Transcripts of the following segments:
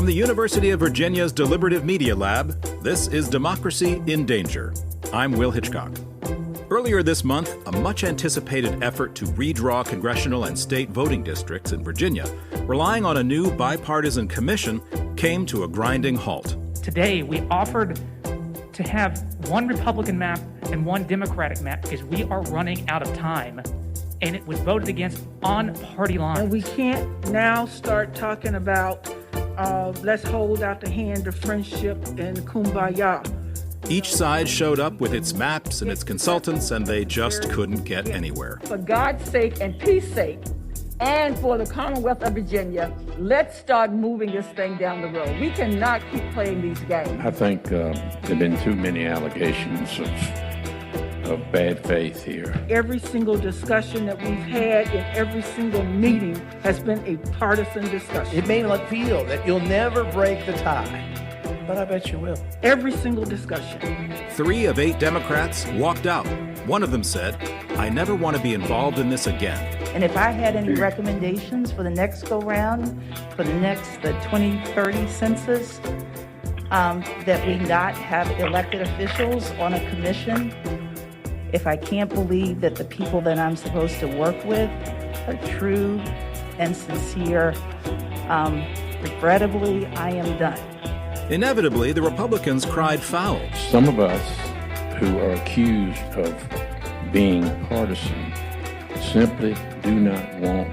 From the University of Virginia's Deliberative Media Lab, this is Democracy in Danger. I'm Will Hitchcock. Earlier this month, a much-anticipated effort to redraw congressional and state voting districts in Virginia, relying on a new bipartisan commission, came to a grinding halt. Today, we offered to have one Republican map and one Democratic map because we are running out of time. And it was voted against on party lines. And we can't now start talking about let's hold out the hand of friendship and kumbaya. Each side showed up with its maps and its consultants, and they just couldn't get anywhere. For God's sake and peace sake, and for the Commonwealth of Virginia, let's start moving this thing down the road. We cannot keep playing these games. I think there have been too many allegations of bad faith here. Every single discussion that we've had in every single meeting has been a partisan discussion. It may not feel that you'll never break the tie, but I bet you will. Every single discussion. 3 of 8 Democrats walked out. One of them said, "I never want to be involved in this again." And if I had any recommendations for the next go-round, for the 2030 census, that we not have elected officials on a commission, if I can't believe that the people that I'm supposed to work with are true and sincere, regrettably, I am done. Inevitably, the Republicans cried foul. Some of us who are accused of being partisan simply do not want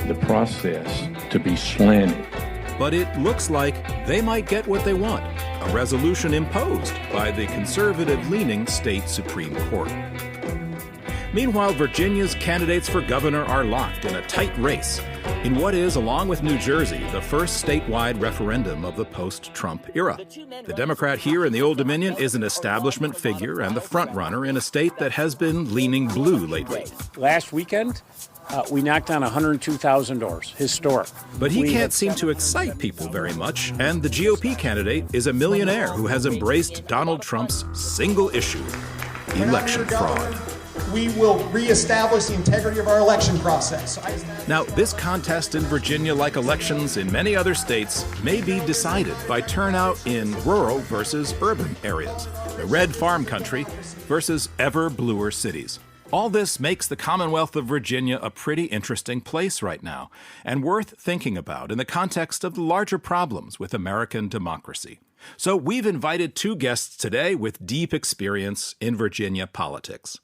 the process to be slanted. But it looks like they might get what they want, a resolution imposed by the conservative-leaning state Supreme Court. Meanwhile, Virginia's candidates for governor are locked in a tight race in what is, along with New Jersey, the first statewide referendum of the post-Trump era. The Democrat here in the Old Dominion is an establishment figure and the frontrunner in a state that has been leaning blue lately. Last weekend, we knocked on 102,000 doors. Historic. But he can't seem to excite people very much, and the GOP candidate is a millionaire who has embraced Donald Trump's single issue, election fraud. We will reestablish the integrity of our election process. Now, this contest in Virginia, like elections in many other states, may be decided by turnout in rural versus urban areas, the red farm country versus ever bluer cities. All this makes the Commonwealth of Virginia a pretty interesting place right now, and worth thinking about in the context of the larger problems with American democracy. So we've invited 2 guests today with deep experience in Virginia politics.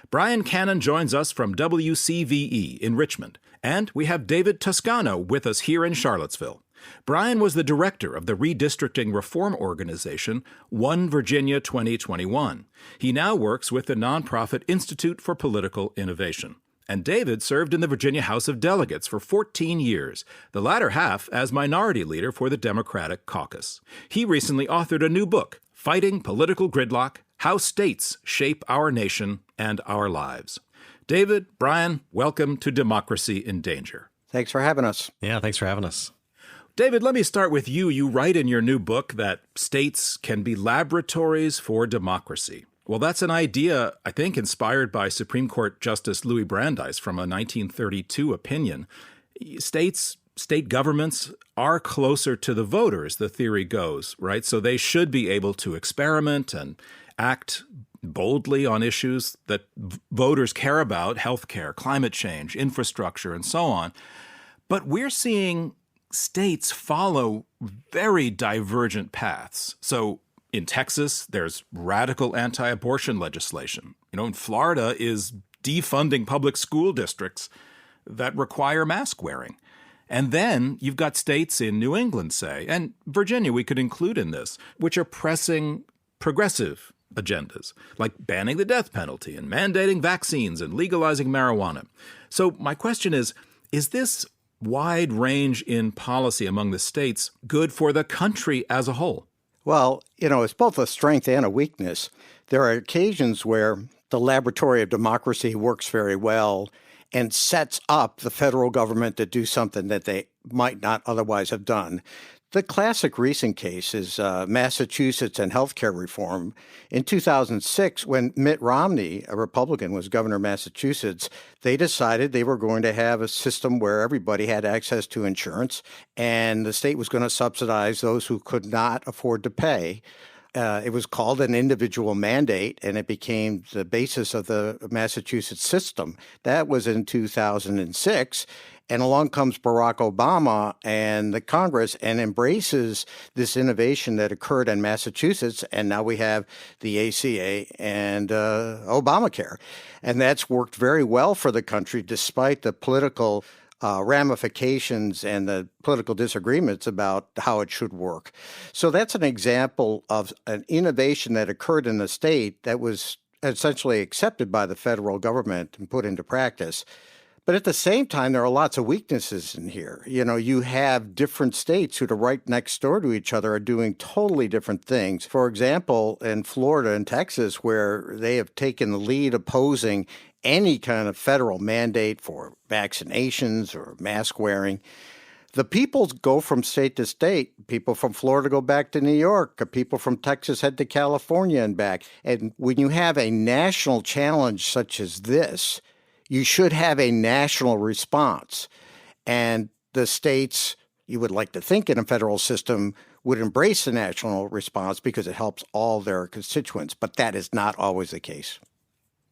Brian Cannon joins us from WCVE in Richmond, and we have David Toscano with us here in Charlottesville. Brian was the director of the redistricting reform organization, One Virginia 2021. He now works with the nonprofit Institute for Political Innovation. And David served in the Virginia House of Delegates for 14 years, the latter half as minority leader for the Democratic Caucus. He recently authored a new book, Fighting Political Gridlock: How States Shape Our Nation and Our Lives. David, Brian, welcome to Democracy in Danger. Thanks for having us. Yeah, thanks for having us. David, let me start with you. You write in your new book that states can be laboratories for democracy. Well, that's an idea, I think, inspired by Supreme Court Justice Louis Brandeis from a 1932 opinion. State governments are closer to the voters, the theory goes, right? So they should be able to experiment and act boldly on issues that voters care about, healthcare, climate change, infrastructure, and so on. But we're seeing states follow very divergent paths. So in Texas, there's radical anti-abortion legislation. In Florida is defunding public school districts that require mask wearing. And then you've got states in New England, say, and Virginia we could include in this, which are pressing progressive agendas, like banning the death penalty and mandating vaccines and legalizing marijuana. So my question is this wide range in policy among the states good for the country as a whole? Well, it's both a strength and a weakness. There are occasions where the laboratory of democracy works very well and sets up the federal government to do something that they might not otherwise have done. The classic recent case is Massachusetts and healthcare reform. In 2006, when Mitt Romney, a Republican, was governor of Massachusetts, they decided they were going to have a system where everybody had access to insurance, and the state was going to subsidize those who could not afford to pay. It was called an individual mandate, and it became the basis of the Massachusetts system. That was in 2006. And along comes Barack Obama and the Congress and embraces this innovation that occurred in Massachusetts. And now we have the ACA and Obamacare. And that's worked very well for the country, despite the political ramifications and the political disagreements about how it should work. So that's an example of an innovation that occurred in the state that was essentially accepted by the federal government and put into practice. But at the same time, there are lots of weaknesses in here. You know, you have different states who are right next door to each other are doing totally different things. For example, in Florida and Texas, where they have taken the lead opposing any kind of federal mandate for vaccinations or mask wearing, the people go from state to state. People from Florida go back to New York. People from Texas head to California and back. And when you have a national challenge such as this, you should have a national response. And the states, you would like to think in a federal system, would embrace the national response because it helps all their constituents. But that is not always the case.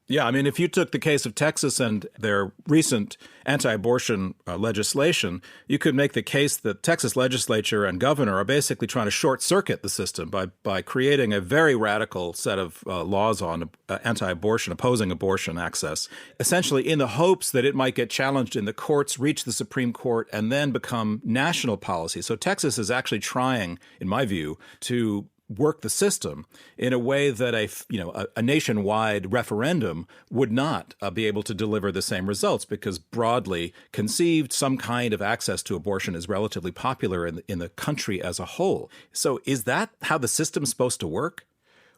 Yeah, I mean, if you took the case of Texas and their recent anti-abortion legislation, you could make the case that Texas legislature and governor are basically trying to short-circuit the system by creating a very radical set of laws on anti-abortion, opposing abortion access, essentially in the hopes that it might get challenged in the courts, reach the Supreme Court, and then become national policy. So Texas is actually trying, in my view, to work the system in a way that a nationwide referendum would not be able to deliver the same results, because broadly conceived, some kind of access to abortion is relatively popular in the country as a whole. So is that how the system's supposed to work?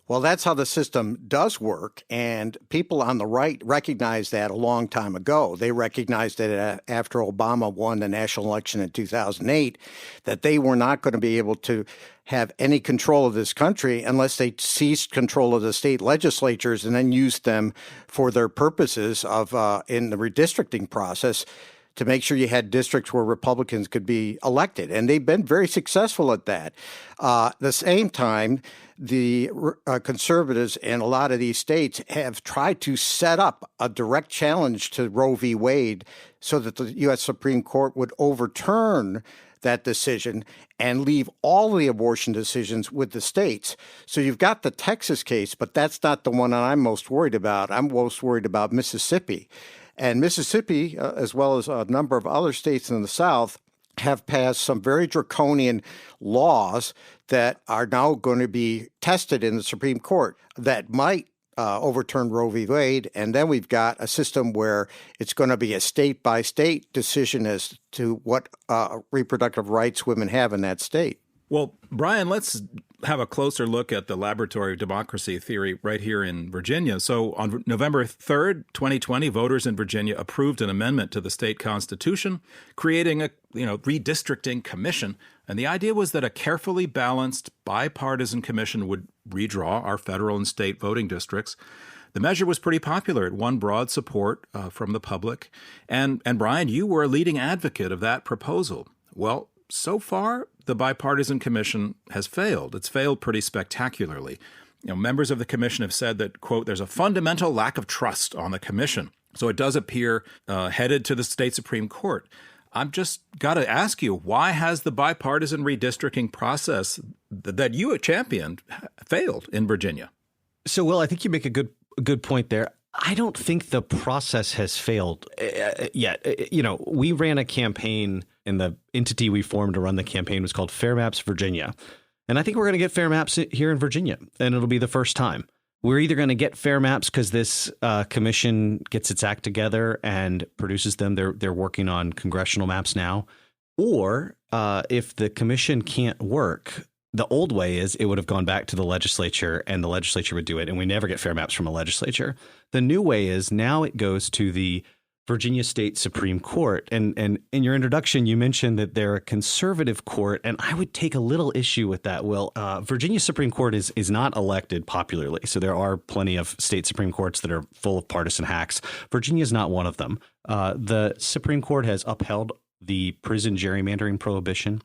Well, that's how the system does work, and people on the right recognized that a long time ago. They recognized that after Obama won the national election in 2008, that they were not going to be able to have any control of this country unless they ceased control of the state legislatures and then used them for their purposes of in the redistricting process to make sure you had districts where Republicans could be elected. And they've been very successful at that. At the same time, the conservatives in a lot of these states have tried to set up a direct challenge to Roe v. Wade so that the U.S. Supreme Court would overturn that decision and leave all the abortion decisions with the states. So you've got the Texas case, but that's not the one that I'm most worried about. I'm most worried about Mississippi. And Mississippi, as well as a number of other states in the South, have passed some very draconian laws that are now going to be tested in the Supreme Court that might overturn Roe v. Wade. And then we've got a system where it's going to be a state-by-state decision as to what reproductive rights women have in that state. Well, Brian, let's have a closer look at the laboratory of democracy theory right here in Virginia. So on November 3rd, 2020, voters in Virginia approved an amendment to the state constitution, creating a redistricting commission. And the idea was that a carefully balanced bipartisan commission would redraw our federal and state voting districts. The measure was pretty popular. It won broad support from the public. And Brian, you were a leading advocate of that proposal. Well, so far, the bipartisan commission has failed. It's failed pretty spectacularly. Members of the commission have said that, quote, there's a fundamental lack of trust on the commission. So it does appear headed to the state Supreme Court. I've just got to ask you, why has the bipartisan redistricting process that you championed failed in Virginia? So, Will, I think you make a good point there. I don't think the process has failed yet. We ran a campaign, and the entity we formed to run the campaign was called Fair Maps Virginia. And I think we're going to get fair maps here in Virginia, and it'll be the first time. We're either going to get fair maps because this commission gets its act together and produces them. They're working on congressional maps now. Or if the commission can't work, the old way is it would have gone back to the legislature and the legislature would do it. And we never get fair maps from a legislature. The new way is now it goes to the Virginia State Supreme Court. And in your introduction, you mentioned that they're a conservative court, and I would take a little issue with that, Will. Virginia Supreme Court is not elected popularly, so there are plenty of state Supreme Courts that are full of partisan hacks. Virginia is not one of them. The Supreme Court has upheld the prison gerrymandering prohibition.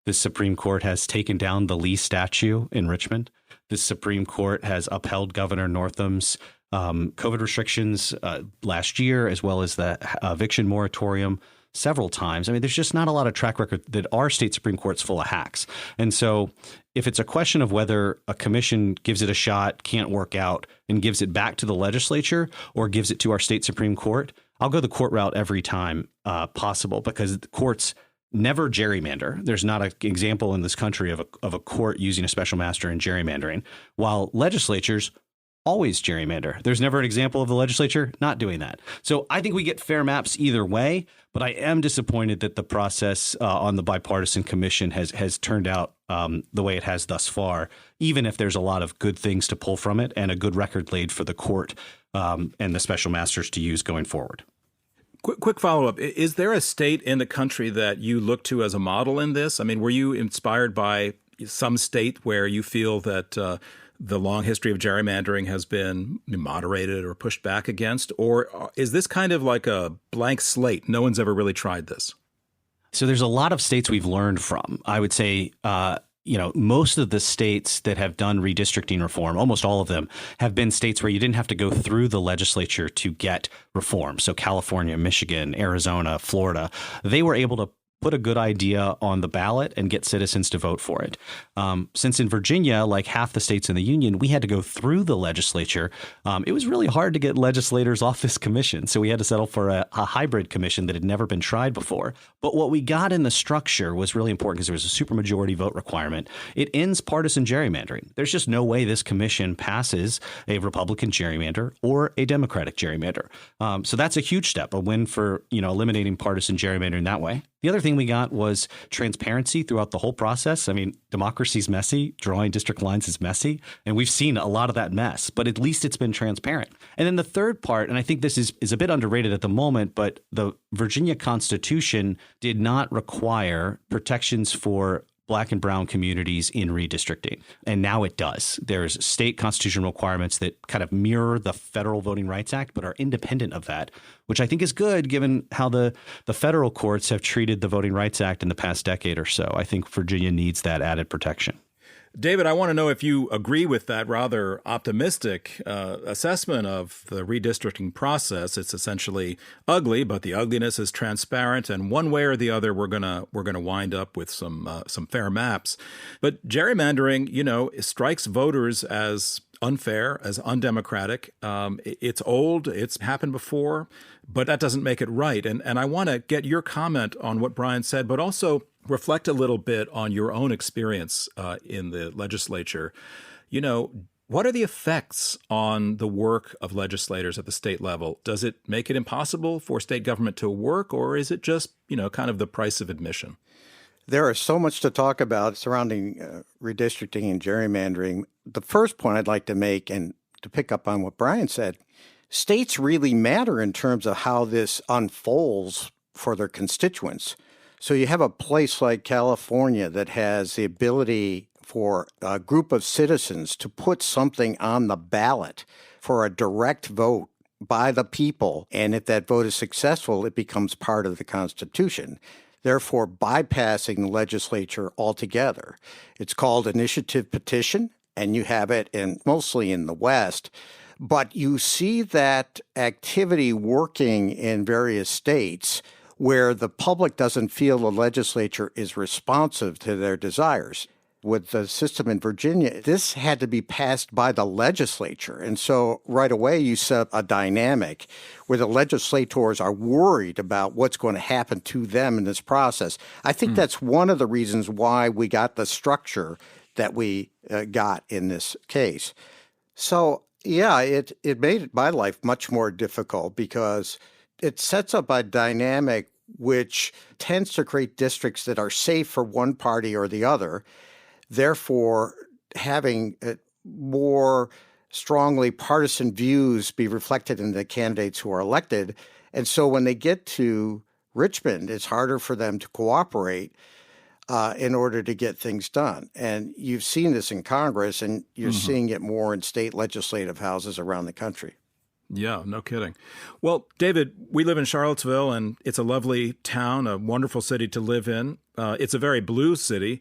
The Supreme Court has taken down the Lee statue in Richmond. The Supreme Court has upheld Governor Northam's COVID restrictions last year, as well as the eviction moratorium several times. I mean, there's just not a lot of track record that our state Supreme Court's full of hacks. And so if it's a question of whether a commission gives it a shot, can't work out, and gives it back to the legislature or gives it to our state Supreme Court, I'll go the court route every time possible, because the courts never gerrymander. There's not an example in this country of a court using a special master in gerrymandering, while legislatures always gerrymander. There's never an example of the legislature not doing that. So I think we get fair maps either way, but I am disappointed that the process on the bipartisan commission has turned out the way it has thus far, even if there's a lot of good things to pull from it and a good record laid for the court and the special masters to use going forward. Quick follow-up. Is there a state in the country that you look to as a model in this? I mean, were you inspired by some state where you feel that the long history of gerrymandering has been moderated or pushed back against? Or is this kind of like a blank slate? No one's ever really tried this. So there's a lot of states we've learned from. I would say most of the states that have done redistricting reform, almost all of them, have been states where you didn't have to go through the legislature to get reform. So California, Michigan, Arizona, Florida, they were able to put a good idea on the ballot and get citizens to vote for it. Since in Virginia, like half the states in the union, we had to go through the legislature. It was really hard to get legislators off this commission. So we had to settle for a hybrid commission that had never been tried before. But what we got in the structure was really important because there was a supermajority vote requirement. It ends partisan gerrymandering. There's just no way this commission passes a Republican gerrymander or a Democratic gerrymander. So that's a huge step, a win for eliminating partisan gerrymandering that way. The other thing we got was transparency throughout the whole process. I mean, democracy's messy. Drawing district lines is messy. And we've seen a lot of that mess, but at least it's been transparent. And then the third part, and I think this is a bit underrated at the moment, but the Virginia Constitution did not require protections for Black and brown communities in redistricting. And now it does. There's state constitutional requirements that kind of mirror the federal Voting Rights Act, but are independent of that, which I think is good given how the federal courts have treated the Voting Rights Act in the past decade or so. I think Virginia needs that added protection. David, I want to know if you agree with that rather optimistic assessment of the redistricting process. It's essentially ugly, but the ugliness is transparent, and one way or the other, we're gonna wind up with some fair maps. But gerrymandering, strikes voters as unfair, as undemocratic. It's old. It's happened before, but that doesn't make it right. And I want to get your comment on what Brian said, but also reflect a little bit on your own experience in the legislature. What are the effects on the work of legislators at the state level? Does it make it impossible for state government to work, or is it just, kind of the price of admission? There is so much to talk about surrounding redistricting and gerrymandering. The first point I'd like to make, and to pick up on what Brian said, states really matter in terms of how this unfolds for their constituents. So you have a place like California that has the ability for a group of citizens to put something on the ballot for a direct vote by the people. And if that vote is successful, it becomes part of the Constitution, therefore bypassing the legislature altogether. It's called initiative petition, and you have it mostly in the West. But you see that activity working in various states where the public doesn't feel the legislature is responsive to their desires. With the system in Virginia, this had to be passed by the legislature. And so right away you set up a dynamic where the legislators are worried about what's going to happen to them in this process. I think that's one of the reasons why we got the structure that we got in this case. So, yeah, it made my life much more difficult because it sets up a dynamic which tends to create districts that are safe for one party or the other, therefore having more strongly partisan views be reflected in the candidates who are elected. And so when they get to Richmond, it's harder for them to cooperate in order to get things done. And you've seen this in Congress, and you're seeing it more in state legislative houses around the country. Yeah, no kidding. Well, David, we live in Charlottesville, and it's a lovely town, a wonderful city to live in. It's a very blue city.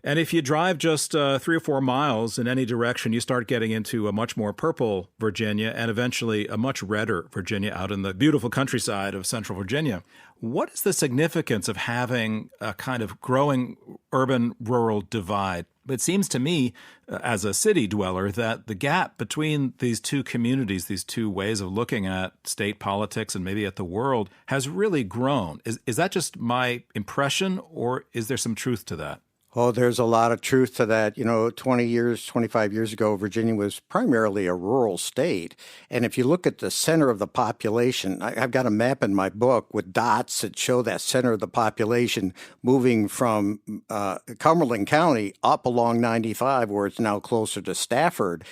And if you drive just 3 or 4 miles in any direction, you start getting into a much more purple Virginia and eventually a much redder Virginia out in the beautiful countryside of central Virginia. What is the significance of having a kind of growing urban-rural divide? It seems to me, as a city dweller, that the gap between these two communities, these two ways of looking at state politics and maybe at the world, has really grown. Is that just my impression, or is there some truth to that? Oh, there's a lot of truth to that. 25 years ago, Virginia was primarily a rural state. And if you look at the center of the population, I've got a map in my book with dots that show that center of the population moving from Cumberland County up along 95, where it's now closer to Stafford.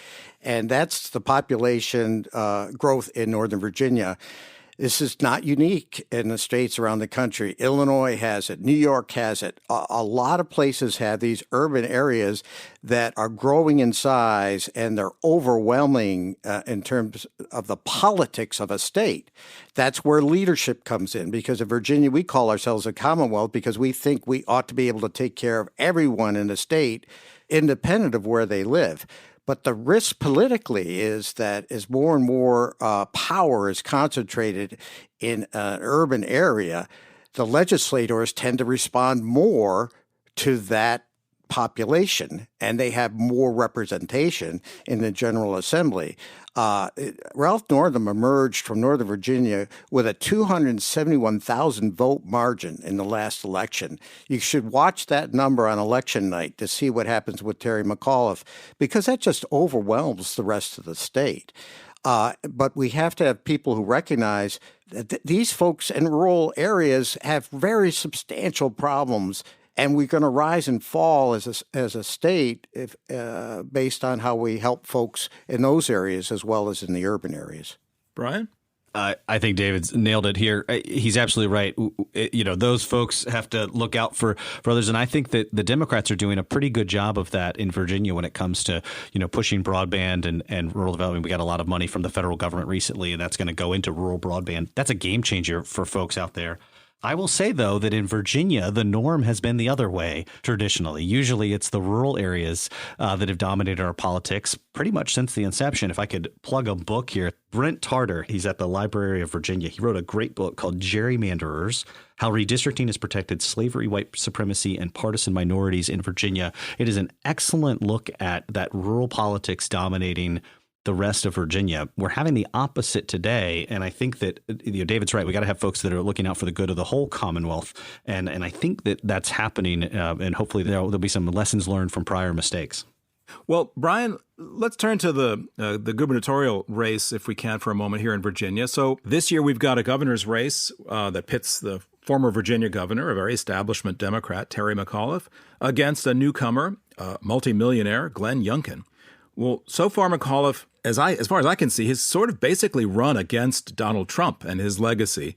And that's the population growth in Northern Virginia. This is not unique in the states around the country. Illinois has it. New York has it. A lot of places have these urban areas that are growing in size, and they're overwhelming in terms of the politics of a state. That's where leadership comes in, because in Virginia, we call ourselves a commonwealth because we think we ought to be able to take care of everyone in the state, independent of where they live. But the risk politically is that as more and more power is concentrated in an urban area, the legislators tend to respond more to that population, and they have more representation in the General Assembly. Ralph Northam emerged from Northern Virginia with a 271,000 vote margin in the last election. You should watch that number on election night to see what happens with Terry McAuliffe, because that just overwhelms the rest of the state. But we have to have people who recognize that these folks in rural areas have very substantial problems, and we're going to rise and fall as a state if, based on how we help folks in those areas as well as in the urban areas. Brian? I think David's nailed it here. He's absolutely right. Those folks have to look out for others. And I think that the Democrats are doing a pretty good job of that in Virginia when it comes to, pushing broadband and rural development. We got a lot of money from the federal government recently, and that's going to go into rural broadband. That's a game changer for folks out there. I will say, though, that in Virginia, the norm has been the other way traditionally. Usually it's the rural areas that have dominated our politics pretty much since the inception. If I could plug a book here, Brent Tarter, he's at the Library of Virginia. He wrote a great book called Gerrymanderers: How Redistricting Has Protected Slavery, White Supremacy, and Partisan Minorities in Virginia. It is an excellent look at that rural politics dominating the rest of Virginia. We're having the opposite today, and I think that David's right. We got to have folks that are looking out for the good of the whole Commonwealth, and I think that that's happening, and hopefully there'll be some lessons learned from prior mistakes. Well, Brian, let's turn to the gubernatorial race, if we can, for a moment here in Virginia. So this year we've got a governor's race that pits the former Virginia governor, a very establishment Democrat, Terry McAuliffe, against a newcomer, multimillionaire, Glenn Youngkin. Well, so far, McAuliffe, as far as I can see, has sort of basically run against Donald Trump and his legacy.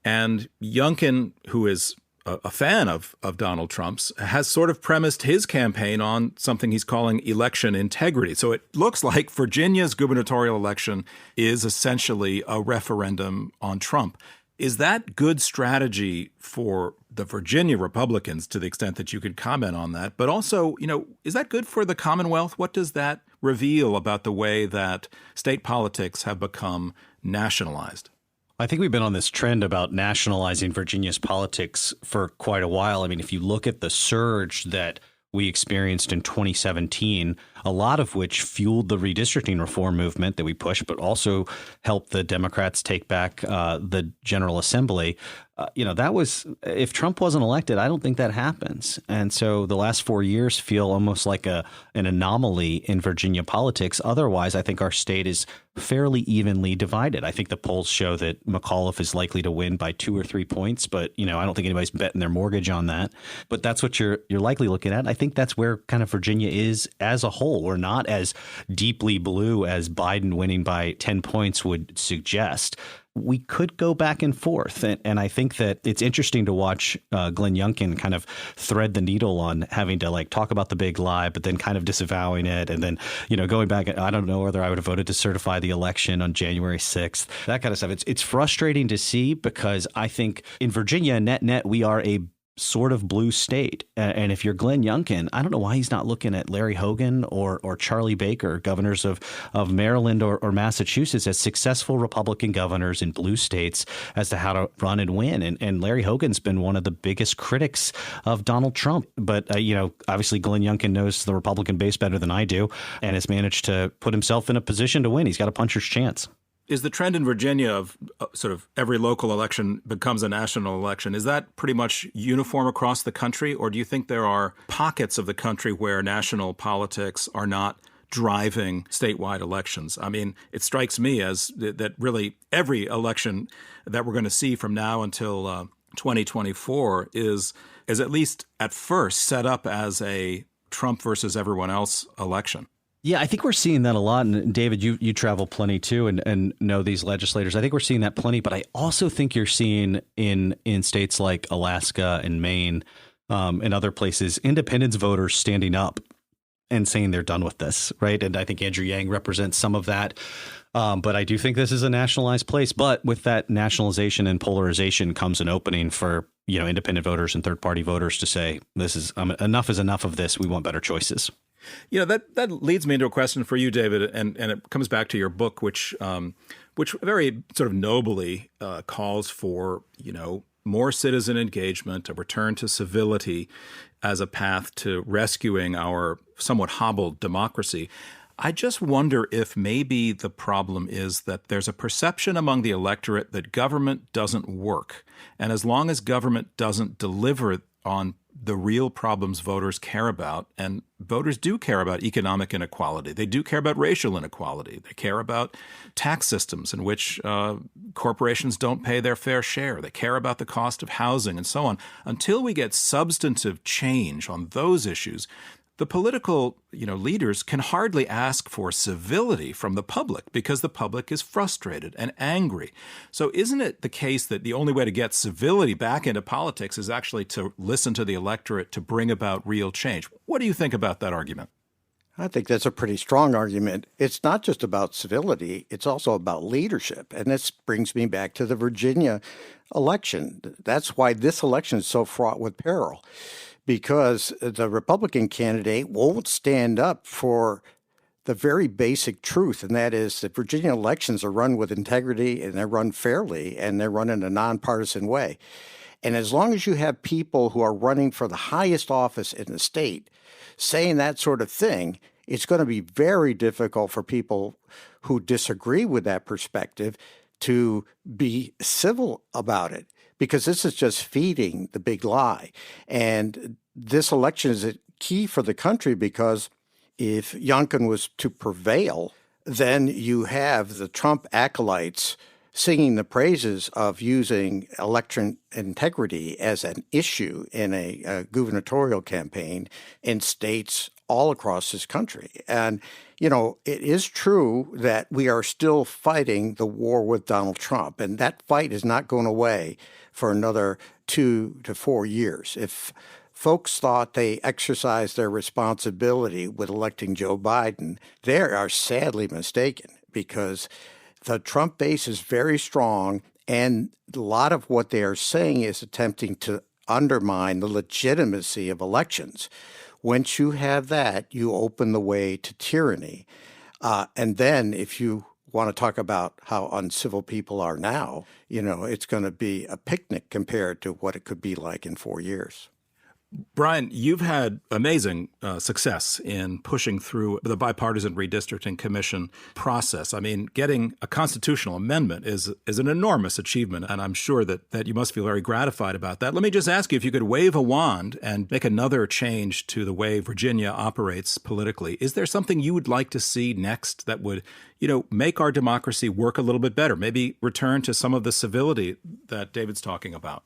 And Youngkin, who is a fan of Donald Trump's, has sort of premised his campaign on something he's calling election integrity. So it looks like Virginia's gubernatorial election is essentially a referendum on Trump. Is that good strategy for the Virginia Republicans, to the extent that you could comment on that? But also, is that good for the Commonwealth? What does that reveal about the way that state politics have become nationalized? I think we've been on this trend about nationalizing Virginia's politics for quite a while. I mean, if you look at the surge that we experienced in 2017, a lot of which fueled the redistricting reform movement that we pushed, but also helped the Democrats take back the General Assembly. that was, if Trump wasn't elected, I don't think that happens. And so the last 4 years feel almost like an anomaly in Virginia politics. Otherwise, I think our state is fairly evenly divided. I think the polls show that McAuliffe is likely to win by 2 or 3 points, but I don't think anybody's betting their mortgage on that. But that's what you're likely looking at. I think that's where kind of Virginia is as a whole. We're not as deeply blue as Biden winning by 10 points would suggest. We could go back and forth. And I think that it's interesting to watch Glenn Youngkin kind of thread the needle on having to talk about the big lie, but then kind of disavowing it. And then, going back, I don't know whether I would have voted to certify the election on January 6th, that kind of stuff. It's frustrating to see because I think in Virginia, net, we are a sort of blue state. And if you're Glenn Youngkin, I don't know why he's not looking at Larry Hogan or Charlie Baker, governors of Maryland or Massachusetts, as successful Republican governors in blue states as to how to run and win. And Larry Hogan's been one of the biggest critics of Donald Trump. But, obviously Glenn Youngkin knows the Republican base better than I do and has managed to put himself in a position to win. He's got a puncher's chance. Is the trend in Virginia of sort of every local election becomes a national election, is that pretty much uniform across the country? Or do you think there are pockets of the country where national politics are not driving statewide elections? I mean, it strikes me as that really every election that we're going to see from now until 2024 is at least at first set up as a Trump versus everyone else election. Yeah, I think we're seeing that a lot. And David, you travel plenty too and know these legislators. I think we're seeing that plenty. But I also think you're seeing in states like Alaska and Maine and other places, independence voters standing up and saying they're done with this. Right. And I think Andrew Yang represents some of that. But I do think this is a nationalized place. But with that nationalization and polarization comes an opening for, independent voters and third party voters to say this is enough is enough of this. We want better choices. That leads me into a question for you, David, and it comes back to your book, which very sort of nobly calls for, more citizen engagement, a return to civility as a path to rescuing our somewhat hobbled democracy. I just wonder if maybe the problem is that there's a perception among the electorate that government doesn't work. And as long as government doesn't deliver on the real problems voters care about, and voters do care about economic inequality. They do care about racial inequality. They care about tax systems in which corporations don't pay their fair share. They care about the cost of housing and so on. Until we get substantive change on those issues, the political, leaders can hardly ask for civility from the public because the public is frustrated and angry. So isn't it the case that the only way to get civility back into politics is actually to listen to the electorate to bring about real change? What do you think about that argument? I think that's a pretty strong argument. It's not just about civility, it's also about leadership. And this brings me back to the Virginia election. That's why this election is so fraught with peril. Because the Republican candidate won't stand up for the very basic truth, and that is that Virginia elections are run with integrity and they're run fairly and they're run in a nonpartisan way. And as long as you have people who are running for the highest office in the state saying that sort of thing, it's going to be very difficult for people who disagree with that perspective to be civil about it. Because this is just feeding the big lie. And this election is key for the country because if Youngkin was to prevail, then you have the Trump acolytes singing the praises of using election integrity as an issue in a gubernatorial campaign in states all across this country. And, it is true that we are still fighting the war with Donald Trump, and that fight is not going away for another 2 to 4 years. If folks thought they exercised their responsibility with electing Joe Biden, they are sadly mistaken because the Trump base is very strong, and a lot of what they are saying is attempting to undermine the legitimacy of elections. Once you have that, you open the way to tyranny. And then if you want to talk about how uncivil people are now, it's going to be a picnic compared to what it could be like in 4 years. Brian, you've had amazing success in pushing through the bipartisan redistricting commission process. I mean, getting a constitutional amendment is an enormous achievement, and I'm sure that you must feel very gratified about that. Let me just ask you if you could wave a wand and make another change to the way Virginia operates politically. Is there something you would like to see next that would, make our democracy work a little bit better? Maybe return to some of the civility that David's talking about.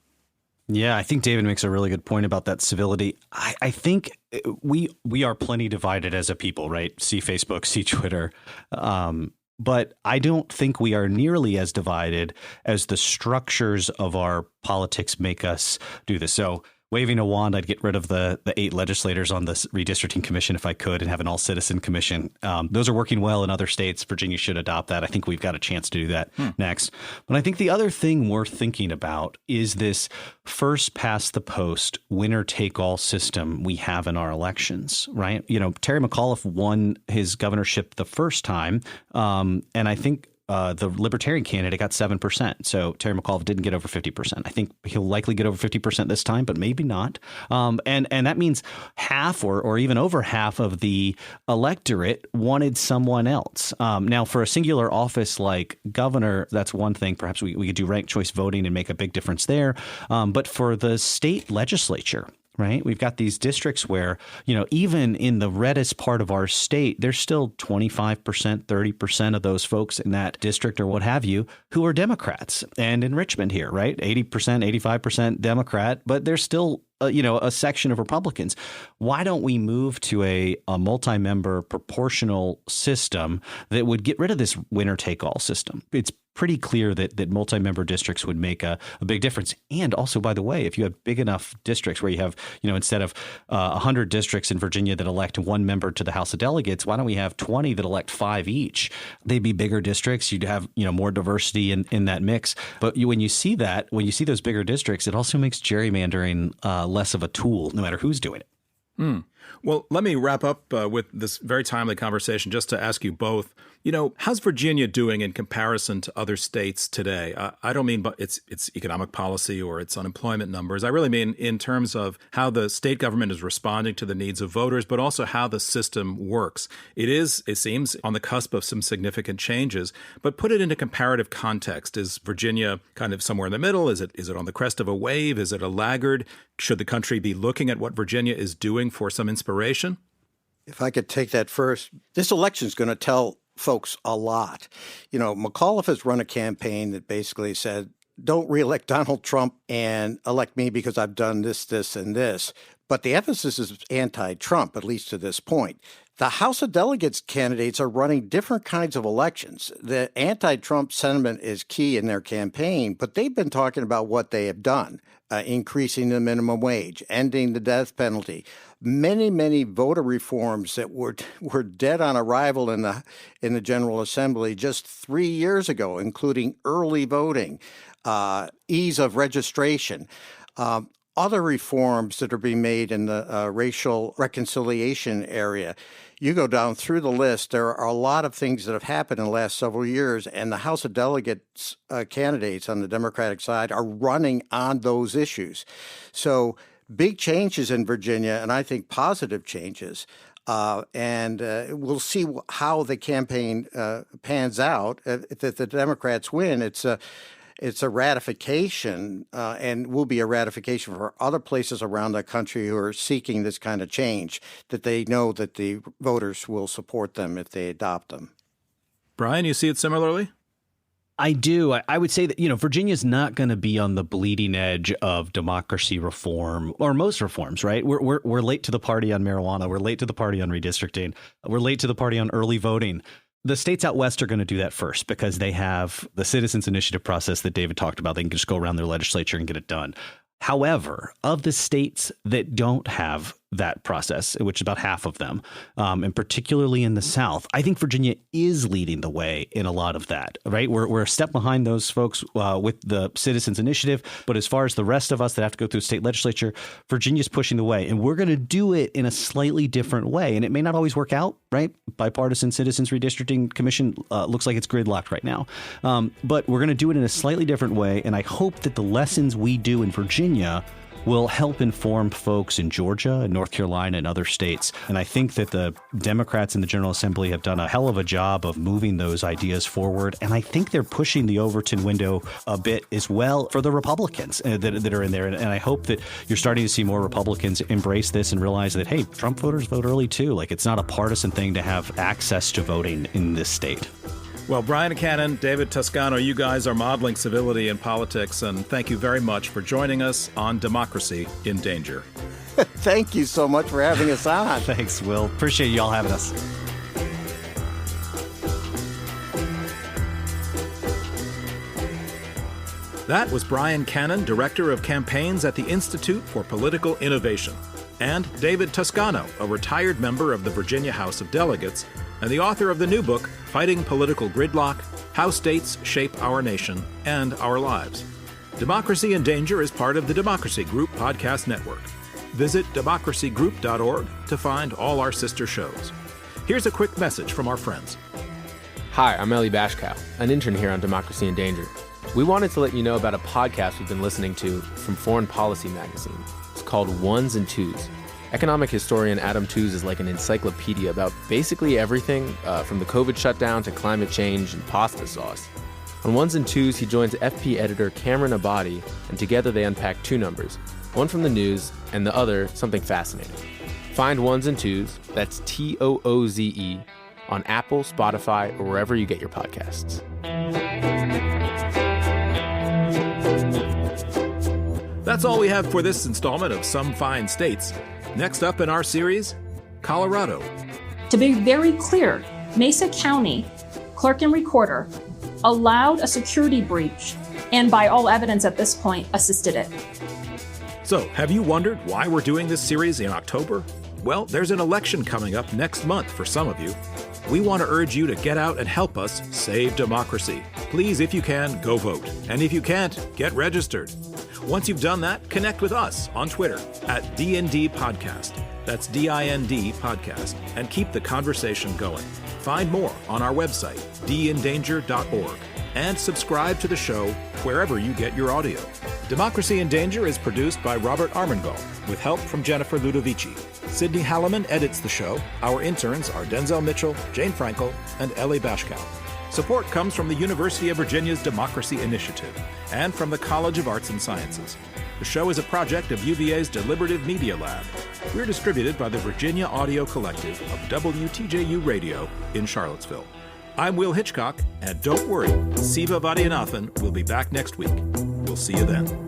Yeah, I think David makes a really good point about that civility. I think we are plenty divided as a people, right? See Facebook, see Twitter. But I don't think we are nearly as divided as the structures of our politics make us do this. So waving a wand, I'd get rid of the 8 legislators on the redistricting commission if I could and have an all-citizen commission. Those are working well in other states. Virginia should adopt that. I think we've got a chance to do that next. But I think the other thing worth thinking about is this first past the post, winner-take-all system we have in our elections, right? Terry McAuliffe won his governorship the first time, and I think the Libertarian candidate got 7%. So Terry McAuliffe didn't get over 50%. I think he'll likely get over 50% this time, but maybe not. And that means half or even over half of the electorate wanted someone else. Now, for a singular office like governor, that's one thing. Perhaps we could do ranked choice voting and make a big difference there. But for the state legislature, right? We've got these districts where, even in the reddest part of our state, there's still 25%, 30% of those folks in that district or what have you who are Democrats. And in Richmond here, right? 80%, 85% Democrat, but there's still a section of Republicans. Why don't we move to a multi-member proportional system that would get rid of this winner-take-all system? It's pretty clear that multi-member districts would make a big difference. And also, by the way, if you have big enough districts where you have, instead of 100 districts in Virginia that elect 1 member to the House of Delegates, why don't we have 20 that elect 5 each? They'd be bigger districts. You'd have, more diversity in that mix. But when you see those bigger districts, it also makes gerrymandering less of a tool, no matter who's doing it. Well, let me wrap up with this very timely conversation just to ask you both, how's Virginia doing in comparison to other states today? I don't mean its economic policy or its unemployment numbers. I really mean in terms of how the state government is responding to the needs of voters, but also how the system works. It seems, on the cusp of some significant changes, but put it into comparative context. Is Virginia kind of somewhere in the middle? Is it on the crest of a wave? Is it a laggard? Should the country be looking at what Virginia is doing for some inspiration? If I could take that first, this election is going to tell folks a lot. McAuliffe has run a campaign that basically said, don't reelect Donald Trump and elect me because I've done this, this, and this. But the emphasis is anti-Trump, at least to this point. The House of Delegates candidates are running different kinds of elections. The anti-Trump sentiment is key in their campaign, but they've been talking about what they have done, increasing the minimum wage, ending the death penalty, many, many voter reforms that were dead on arrival in the General Assembly just 3 years ago, including early voting, ease of registration, other reforms that are being made in the racial reconciliation area. You go down through the list, there are a lot of things that have happened in the last several years, and the House of Delegates candidates on the Democratic side are running on those issues. So big changes in Virginia, and I think positive changes. And we'll see how the campaign pans out. If the Democrats win, it's a ratification and will be a ratification for other places around the country who are seeking this kind of change, that they know that the voters will support them if they adopt them. Brian, you see it similarly? I do. I would say that, Virginia's not going to be on the bleeding edge of democracy reform or most reforms, right? We're late to the party on marijuana. We're late to the party on redistricting. We're late to the party on early voting. The states out west are going to do that first because they have the citizens initiative process that David talked about. They can just go around their legislature and get it done. However, of the states that don't have that process, which is about half of them, and particularly in the South, I think Virginia is leading the way in a lot of that, right? We're a step behind those folks with the Citizens Initiative. But as far as the rest of us that have to go through state legislature, Virginia's pushing the way. And we're going to do it in a slightly different way. And it may not always work out, right? Bipartisan Citizens Redistricting Commission looks like it's gridlocked right now. But we're going to do it in a slightly different way. And I hope that the lessons we do in Virginia will help inform folks in Georgia and North Carolina and other states. And I think that the Democrats in the General Assembly have done a hell of a job of moving those ideas forward. And I think they're pushing the Overton window a bit as well for the Republicans that are in there. And I hope that you're starting to see more Republicans embrace this and realize that, hey, Trump voters vote early too. Like, it's not a partisan thing to have access to voting in this state. Well, Brian Cannon, David Toscano, you guys are modeling civility in politics, and thank you very much for joining us on Democracy in Danger. Thank you so much for having us on. Thanks, Will. Appreciate you all having us. That was Brian Cannon, Director of Campaigns at the Institute for Political Innovation, and David Toscano, a retired member of the Virginia House of Delegates, and the author of the new book, Fighting Political Gridlock: How States Shape Our Nation and Our Lives. Democracy in Danger is part of the Democracy Group podcast network. Visit democracygroup.org to find all our sister shows. Here's a quick message from our friends. Hi, I'm Ellie Bashkow, an intern here on Democracy in Danger. We wanted to let you know about a podcast we've been listening to from Foreign Policy magazine. It's called Ones and Twos. Economic historian Adam Tooze is like an encyclopedia about basically everything from the COVID shutdown to climate change and pasta sauce. On Ones and Twos, he joins FP editor Cameron Abadi, and together they unpack two numbers, one from the news and the other something fascinating. Find Ones and Twos, that's TOOZE, on Apple, Spotify, or wherever you get your podcasts. That's all we have for this installment of Some Fine States. Next up in our series, Colorado. To be very clear, Mesa County clerk and recorder allowed a security breach and, by all evidence at this point, assisted it. So, have you wondered why we're doing this series in October? Well, there's an election coming up next month for some of you. We want to urge you to get out and help us save democracy. Please, if you can, go vote. And if you can't, get registered. Once you've done that, connect with us on Twitter at DND Podcast. That's DIND Podcast. And keep the conversation going. Find more on our website, dindanger.org. And subscribe to the show wherever you get your audio. Democracy in Danger is produced by Robert Armengol, with help from Jennifer Ludovici. Sydney Halliman edits the show. Our interns are Denzel Mitchell, Jane Frankel, and Ellie Bashkow. Support comes from the University of Virginia's Democracy Initiative and from the College of Arts and Sciences. The show is a project of UVA's Deliberative Media Lab. We're distributed by the Virginia Audio Collective of WTJU Radio in Charlottesville. I'm Will Hitchcock, and don't worry, Siva Vaidyanathan will be back next week. We'll see you then.